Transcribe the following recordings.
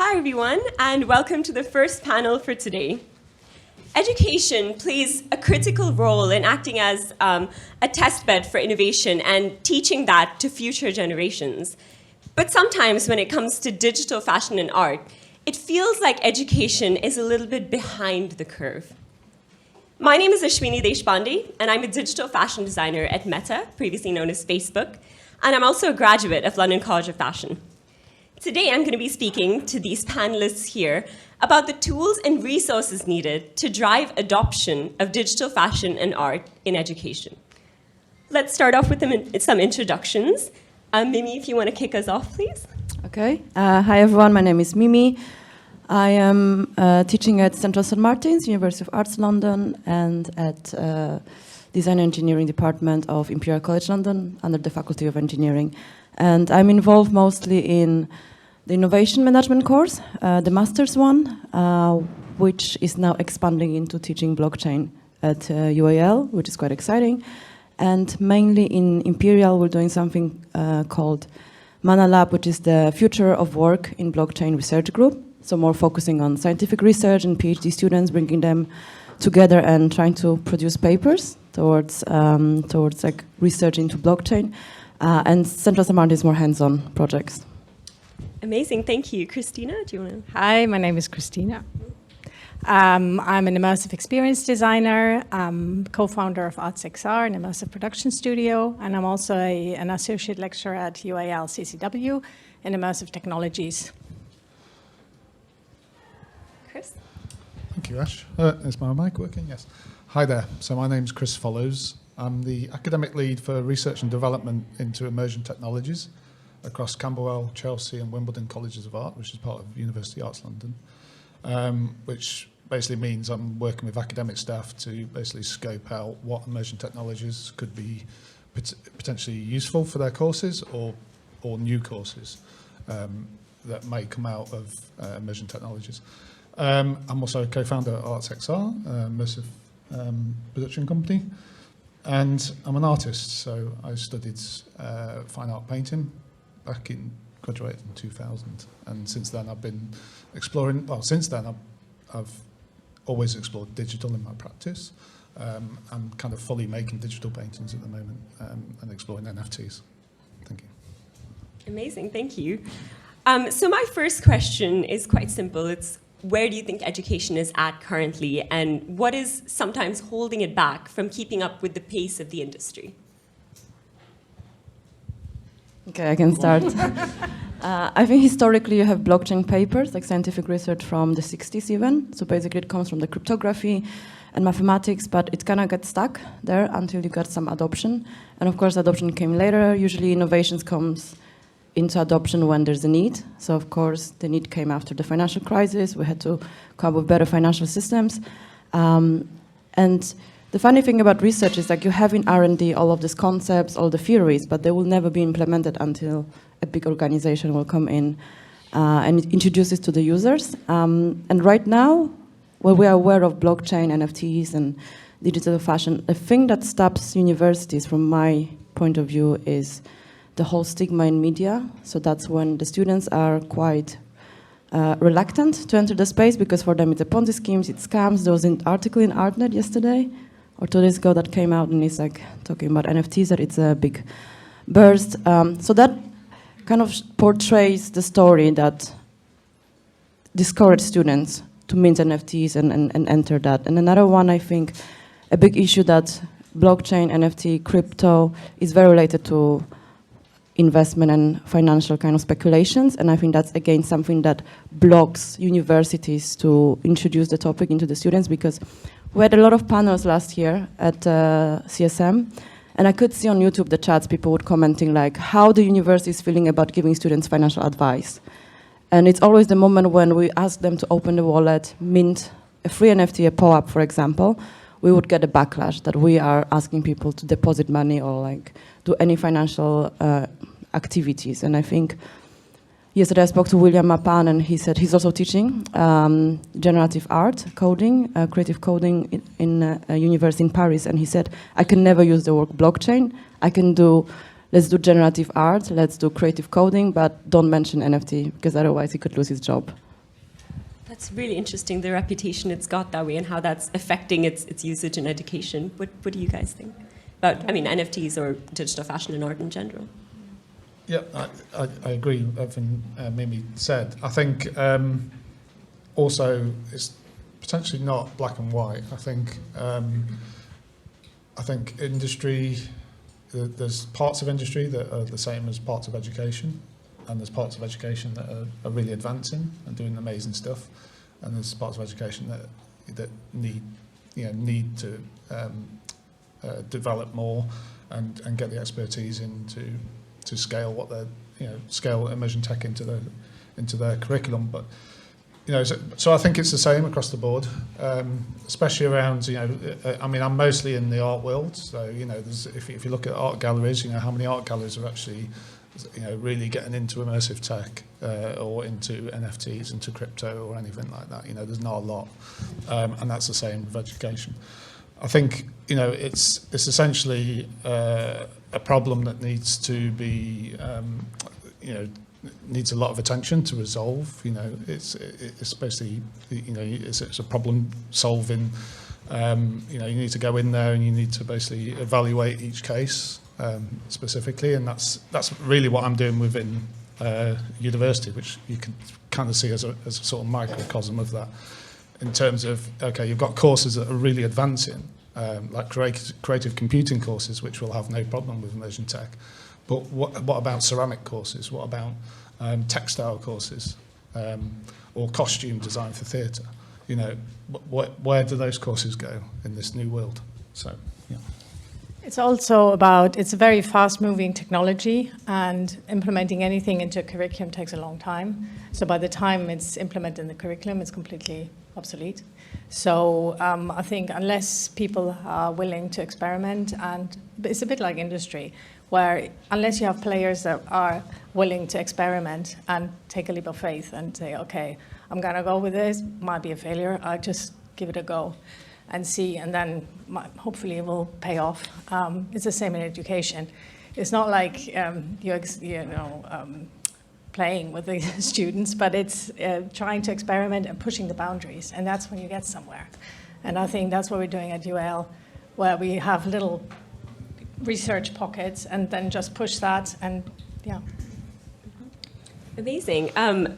Hi everyone, and welcome to the first panel for today. Education plays a critical role in acting as a testbed for innovation and teaching that to future generations. But sometimes when it comes to digital fashion and art, it feels like education is a little bit behind the curve. My name is Ashwini Deshpande, and I'm a digital fashion designer at Meta, previously known as Facebook, and I'm also a graduate of London College of Fashion. Today, I'm going to be speaking to these panelists here about the tools and resources needed to drive adoption of digital fashion and art in education. Let's start off with some introductions. Mimi, if you want to kick us off, please. Okay. Hi, everyone. My name is Mimi. I am teaching at Central St. Martin's, University of Arts London, and at Design and Engineering Department of Imperial College London under the Faculty of Engineering. And I'm involved mostly in the Innovation Management course, the master's one, which is now expanding into teaching blockchain at UAL, which is quite exciting. And mainly in Imperial, we're doing something called Mana Lab, which is the future of work in blockchain research group. So more focusing on scientific research and PhD students, bringing them together and trying to produce papers towards like research into blockchain. And Central St. Martin is more hands-on projects. Amazing, thank you. Kristina, do you want to? Hi, my name is Kristina. I'm an immersive experience designer, co-founder of ArtsXR, an immersive production studio, and I'm also an associate lecturer at UAL CCW in immersive technologies. Chris? Thank you, Ash. Is my mic working? Yes. Hi there. So my name's Chris Follows. I'm the academic lead for research and development into immersion technologies across Camberwell, Chelsea and Wimbledon Colleges of Art, which is part of University Arts London, which basically means I'm working with academic staff to basically scope out what immersion technologies could be potentially useful for their courses or new courses that may come out of immersion technologies. I'm also a co-founder at ArtsXR, immersive production company. And I'm an artist, so I studied fine art painting graduated in 2000. And since then I've been exploring, I've always explored digital in my practice. I'm kind of fully making digital paintings at the moment and exploring NFTs. Thank you. Amazing, thank you. So my first question is quite simple. It's where do you think education is at currently, and what is sometimes holding it back from keeping up with the pace of the industry? Okay, I can start. I think historically you have blockchain papers, like scientific research from the 60s even. So basically it comes from the cryptography and mathematics, but it kind of gets stuck there until you got some adoption. And of course adoption came later. Usually innovations comes into adoption when there's a need. So of course the need came after the financial crisis. We had to come up with better financial systems. And the funny thing about research is like you have in R&D all of these concepts, all the theories, but they will never be implemented until a big organization will come in and introduce it to the users. And right now, when we are aware of blockchain, NFTs, and digital fashion, the thing that stops universities, from my point of view, is the whole stigma in media. So that's when the students are quite reluctant to enter the space because for them it's a Ponzi schemes, it's scams. There was an article in ArtNet yesterday or 2 days ago that came out and it's like talking about NFTs, that it's a big burst. So that kind of portrays the story that discourage students to mint NFTs and enter that. And another one, I think, a big issue that blockchain, NFT, crypto is very related to investment and financial kind of speculations. And I think that's, again, something that blocks universities to introduce the topic into the students, because we had a lot of panels last year at CSM, and I could see on YouTube the chats, people would commenting like how the university is feeling about giving students financial advice. And it's always the moment when we ask them to open the wallet, mint a free NFT, a POAP, for example, we would get a backlash that we are asking people to deposit money or like do any financial activities. And I think yesterday I spoke to William Mapan, and he said he's also teaching generative art, coding, creative coding in a university in Paris. And he said, I can never use the word blockchain. I can do, let's do generative art, let's do creative coding, but don't mention NFT, because otherwise he could lose his job. That's really interesting, the reputation it's got that way and how that's affecting its usage in education. What do you guys think about, I mean, NFTs or digital fashion and art in general? Yeah, I agree with everything Mimi said. I think also it's potentially not black and white. I think industry, there's parts of industry that are the same as parts of education, and there's parts of education that are really advancing and doing amazing stuff, and there's parts of education that need to develop more and get the expertise in to scale what they're scale immersion tech into their curriculum. But so I think it's the same across the board, especially around I mean, I'm mostly in the art world, so there's, if you look at art galleries, how many art galleries are actually really getting into immersive tech or into NFTs, into crypto or anything like that. There's not a lot, and that's the same with education. I think it's essentially a problem that needs to be needs a lot of attention to resolve. It's basically it's a problem solving. You need to go in there and you need to basically evaluate each case specifically, and that's really what I'm doing within university, which you can kind of see as a sort of microcosm of that. In terms of, okay, you've got courses that are really advancing, like creative computing courses, which will have no problem with immersion tech. But what about ceramic courses? What about textile courses or costume design for theatre? Where do those courses go in this new world? So, yeah. It's also about, it's a very fast-moving technology, and implementing anything into a curriculum takes a long time. So by the time it's implemented in the curriculum, it's completely obsolete. So I think unless people are willing to experiment, and it's a bit like industry, where unless you have players that are willing to experiment and take a leap of faith and say, okay, I'm going to go with this, might be a failure, I'll just give it a go and see, and then hopefully it will pay off. It's the same in education. It's not like playing with the students, but it's trying to experiment and pushing the boundaries, and that's when you get somewhere. And I think that's what we're doing at UAL, where we have little research pockets and then just push that, and yeah. Amazing.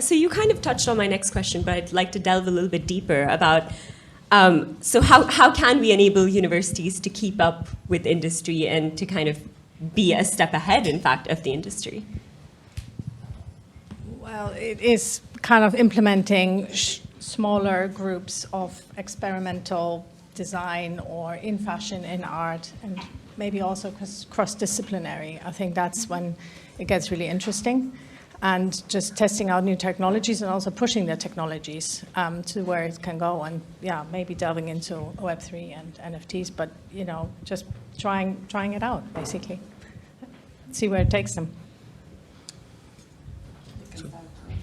So you kind of touched on my next question, but I'd like to delve a little bit deeper about so how can we enable universities to keep up with industry and to kind of be a step ahead, in fact, of the industry? Well, it is kind of implementing smaller groups of experimental design or in fashion, in art, and maybe also cross-disciplinary. I think that's when it gets really interesting. And just testing out new technologies and also pushing the technologies to where it can go, and yeah, maybe delving into Web3 and NFTs, but just trying it out, basically. See where it takes them.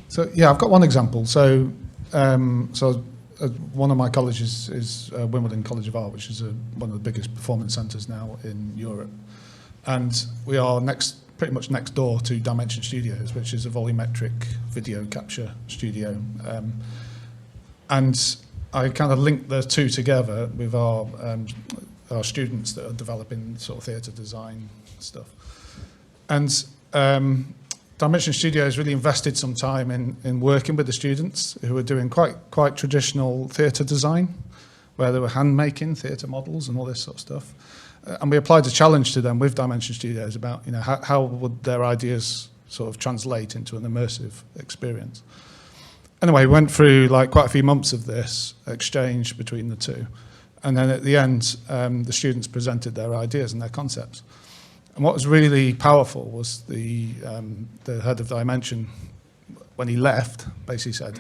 So yeah, I've got one example. So one of my colleges is Wimbledon College of Art, which is one of the biggest performance centres now in Europe, and we are pretty much next door to Dimension Studios, which is a volumetric video capture studio. And I kind of linked the two together with our students that are developing sort of theatre design stuff. And Dimension Studios really invested some time in working with the students who were doing quite traditional theatre design, where they were hand-making theatre models and all this sort of stuff. And we applied a challenge to them with Dimension Studios about how would their ideas sort of translate into an immersive experience. Anyway, we went through quite a few months of this exchange between the two, and then at the end, the students presented their ideas and their concepts. And what was really powerful was the head of Dimension, when he left, basically said,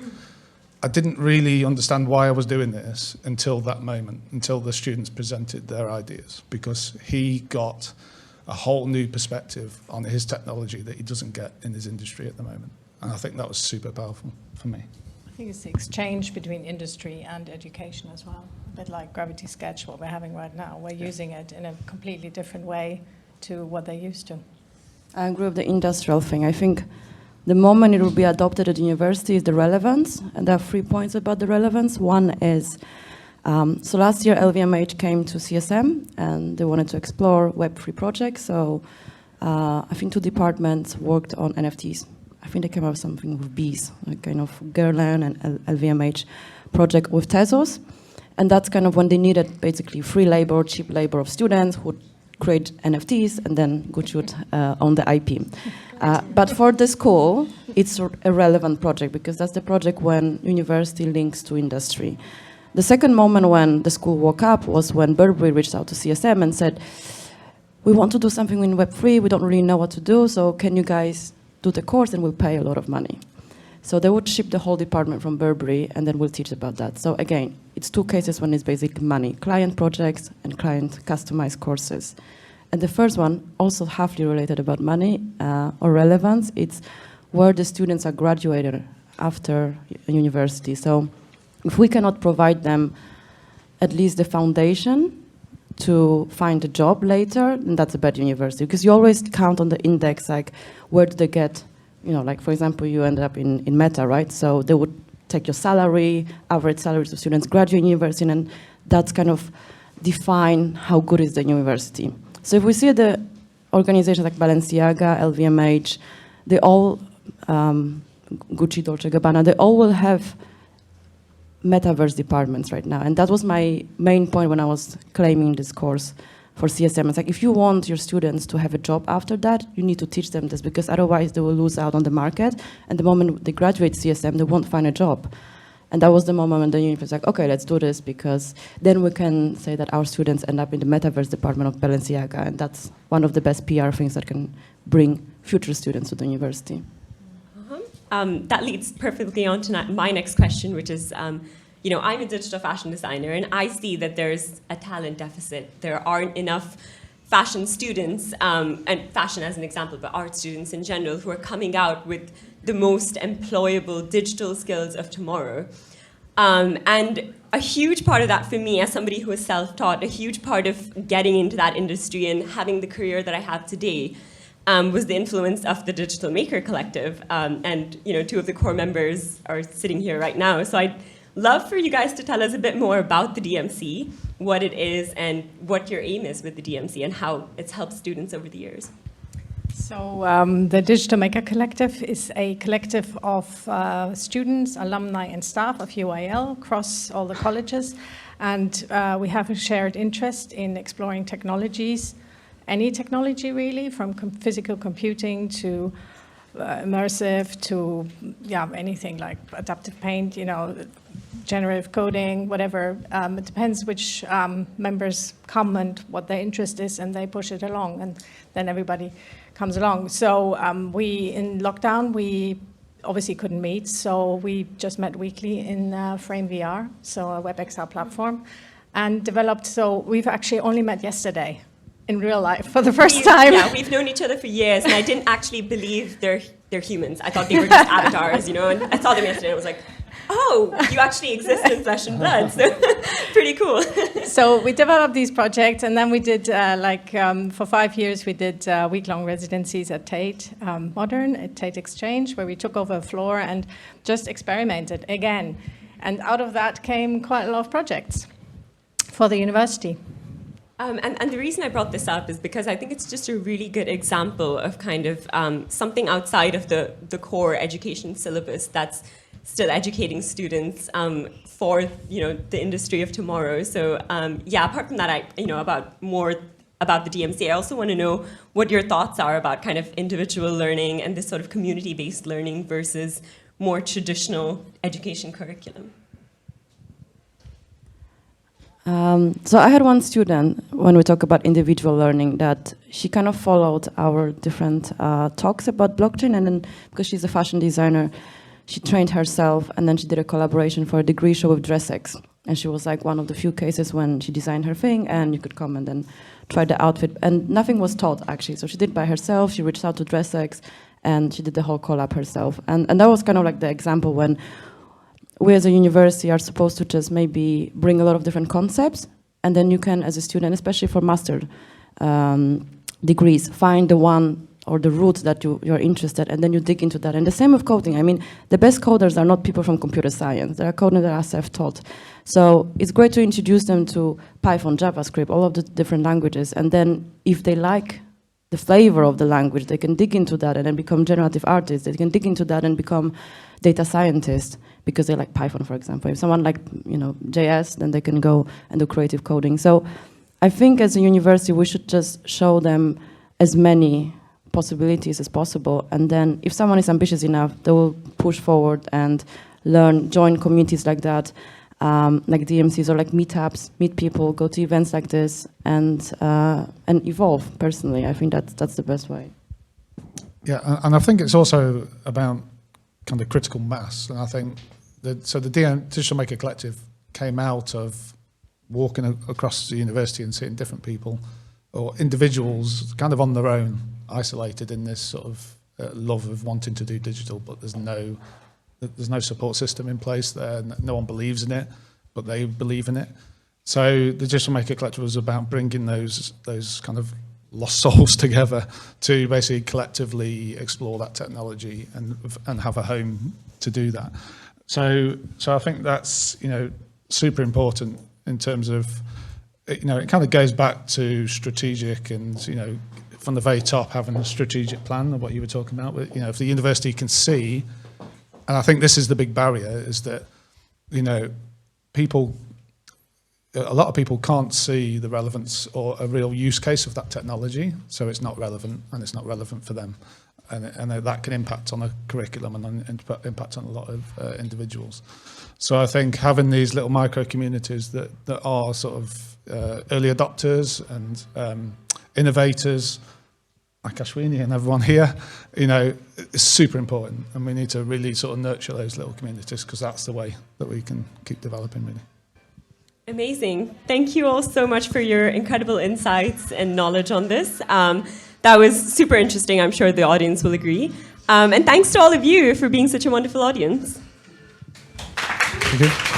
I didn't really understand why I was doing this until that moment, until the students presented their ideas, because he got a whole new perspective on his technology that he doesn't get in his industry at the moment. And I think that was super powerful for me. I think it's the exchange between industry and education as well. A bit like Gravity Sketch, what we're having right now. We're using it in a completely different way to what they're used to. I agree with the industrial thing. I think The moment it will be adopted at the university is the relevance, and there are 3 points about the relevance. One is, so last year LVMH came to CSM and they wanted to explore Web3 projects, so I think 2 departments worked on NFTs. I think they came up with something with bees, like kind of Guerlain and LVMH project with Tezos, and that's kind of when they needed basically free labor, cheap labor of students who would create NFTs, and then Gucci would own the IP. But for the school, it's a relevant project because that's the project when university links to industry. The second moment when the school woke up was when Burberry reached out to CSM and said, we want to do something in Web3, we don't really know what to do, so can you guys do the course and we'll pay a lot of money. So they would ship the whole department from Burberry and then we'll teach about that. So again, it's 2 cases when it's basically money, client projects and client customized courses. And the first one, also halfly related about money or relevance, it's where the students are graduated after university. So if we cannot provide them at least the foundation to find a job later, then that's a bad university. Because you always count on the index, like where did they get, you know, like for example, you end up in Meta, right? So they would take your salary, average salaries of students graduating university, and that's kind of define how good is the university. So if we see the organizations like Balenciaga, LVMH, they all, Gucci, Dolce & Gabbana, they all will have metaverse departments right now. And that was my main point when I was claiming this course for CSM. It's like, if you want your students to have a job after that, you need to teach them this, because otherwise they will lose out on the market. And the moment they graduate CSM, they won't find a job. And that was the moment when the university was like, okay, let's do this, because then we can say that our students end up in the metaverse department of Balenciaga, and that's one of the best PR things that can bring future students to the university. That leads perfectly on to my next question, which is, you know, I'm a digital fashion designer, and I see that there's a talent deficit. There aren't enough fashion students, and fashion as an example, but art students in general, who are coming out with the most employable digital skills of tomorrow. And a huge part of that for me, as somebody who is self-taught, a huge part of getting into that industry and having the career that I have today was the influence of the Digital Maker Collective. And you know, 2 of the core members are sitting here right now. So I'd love for you guys to tell us a bit more about the DMC, what it is, and what your aim is with the DMC, and how it's helped students over the years. So the Digital Maker Collective is a collective of students, alumni and staff of UAL across all the colleges. And we have a shared interest in exploring technologies, any technology really, from physical computing to immersive to anything like adaptive paint, you know, generative coding, whatever. It depends which members come and what their interest is, and they push it along, and then everybody comes along. So we, in lockdown, we obviously couldn't meet, so we just met weekly in Frame VR, so a WebXR platform, and developed, so we've actually only met yesterday in real life for the first time. Yeah, we've known each other for years, and I didn't actually believe they're humans. I thought they were just avatars, you know, and I saw them yesterday and I was like, oh, you actually exist in flesh and blood, so pretty cool. So we developed these projects, and then we did, for 5 years, we did week-long residencies at Tate Modern, at Tate Exchange, where we took over a floor and just experimented again. And out of that came quite a lot of projects for the university. And the reason I brought this up is because I think it's just a really good example of kind of something outside of the core education syllabus that's still educating students for, you know, the industry of tomorrow. So yeah, apart from that, about the DMC, I also want to know what your thoughts are about kind of individual learning and this sort of community-based learning versus more traditional education curriculum. So I had one student, when we talk about individual learning, that she kind of followed our different talks about blockchain, and then because she's a fashion designer, she trained herself, and then she did a collaboration for a degree show with DressX. And she was like one of the few cases when she designed her thing, and you could come and then try the outfit. And nothing was taught, actually. So she did by herself, she reached out to DressX, and she did the whole collab herself. And that was kind of like the example when we as a university are supposed to just maybe bring a lot of different concepts, and then you can, as a student, especially for master degrees, find the one or the route that you're interested, and then you dig into that. And the same with coding. I mean, the best coders are not people from computer science. They are coders that are self-taught. So it's great to introduce them to Python, JavaScript, all of the different languages. And then if they like the flavor of the language, they can dig into that and then become generative artists. They can dig into that and become data scientists because they like Python, for example. If someone like, JS, then they can go and do creative coding. So I think as a university, we should just show them as many possibilities as possible. And then if someone is ambitious enough, they will push forward and learn, join communities like that, like DMCs or like meetups, meet people, go to events like this, and evolve personally. I think that's the best way. Yeah, and I think it's also about kind of critical mass. And I think the Digital Maker Collective came out of walking across the university and seeing different people or individuals kind of on their own, isolated in this sort of love of wanting to do digital, but there's no support system in place there. No one believes in it, but they believe in it. So the Digital Maker Collective was about bringing those kind of lost souls together to basically collectively explore that technology and have a home to do that. So I think that's super important in terms of it kind of goes back to strategic and from the very top having a strategic plan of what you were talking about. But if the university can see, and I think this is the big barrier, is that a lot of people can't see the relevance or a real use case of that technology, so it's not relevant, and it's not relevant for them. And that can impact on a curriculum and impact on a lot of individuals. So I think having these little micro communities that are sort of early adopters and innovators, like Ashwini and everyone here, is super important, and we need to really sort of nurture those little communities, because that's the way that we can keep developing, really. Amazing. Thank you all so much for your incredible insights and knowledge on this. That was super interesting. I'm sure the audience will agree. And thanks to all of you for being such a wonderful audience. Thank you.